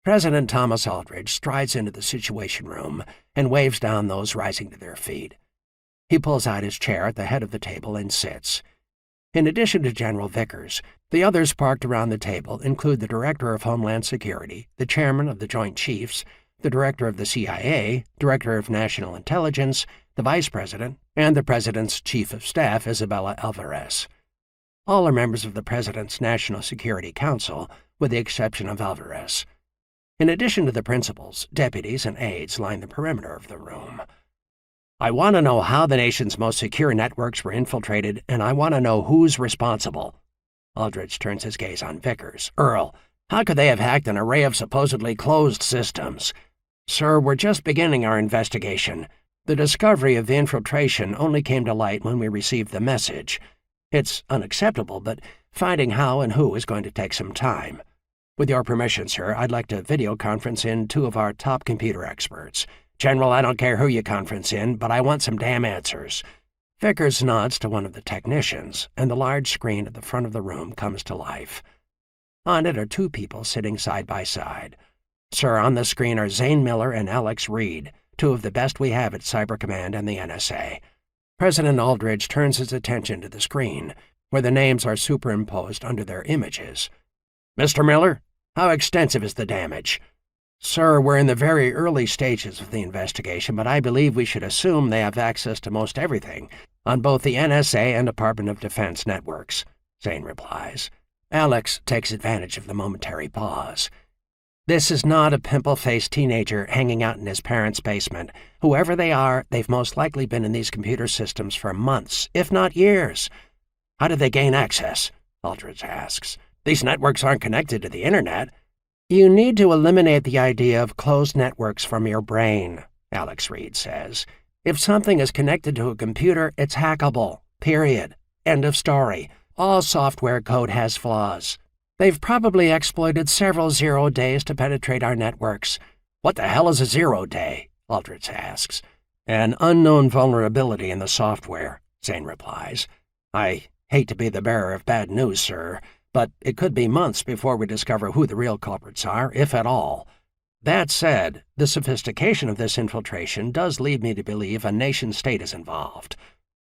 President Thomas Aldridge strides into the Situation Room and waves down those rising to their feet. He pulls out his chair at the head of the table and sits. In addition to General Vickers, the others parked around the table include the Director of Homeland Security, the Chairman of the Joint Chiefs, the Director of the CIA, Director of National Intelligence, the Vice President, and the President's Chief of Staff, Isabella Alvarez. All are members of the President's National Security Council, with the exception of Alvarez. In addition to the principals, deputies, and aides line the perimeter of the room. I want to know how the nation's most secure networks were infiltrated, and I want to know who's responsible. Aldridge turns his gaze on Vickers. Earl, how could they have hacked an array of supposedly closed systems? Sir, we're just beginning our investigation. The discovery of the infiltration only came to light when we received the message. It's unacceptable, but finding how and who is going to take some time. With your permission, sir, I'd like to video conference in 2 of our top computer experts. General, I don't care who you conference in, but I want some damn answers. Vickers nods to one of the technicians, and the large screen at the front of the room comes to life. On it are 2 people sitting side by side. Sir, on the screen are Zane Miller and Alex Reed, 2 of the best we have at Cyber Command and the NSA. President Aldridge turns his attention to the screen, where the names are superimposed under their images. Mr. Miller, how extensive is the damage? Sir, we're in the very early stages of the investigation, but I believe we should assume they have access to most everything on both the NSA and Department of Defense networks, Zane replies. Alex takes advantage of the momentary pause. This is not a pimple-faced teenager hanging out in his parents' basement. Whoever they are, they've most likely been in these computer systems for months, if not years. How did they gain access? Aldridge asks. These networks aren't connected to the internet. You need to eliminate the idea of closed networks from your brain, Alex Reed says. If something is connected to a computer, it's hackable. Period. End of story. All software code has flaws. They've probably exploited several 0 days to penetrate our networks. What the hell is a 0 day? Aldridge asks. An unknown vulnerability in the software, Zane replies. I hate to be the bearer of bad news, sir, but it could be months before we discover who the real culprits are, if at all. That said, the sophistication of this infiltration does lead me to believe a nation-state is involved.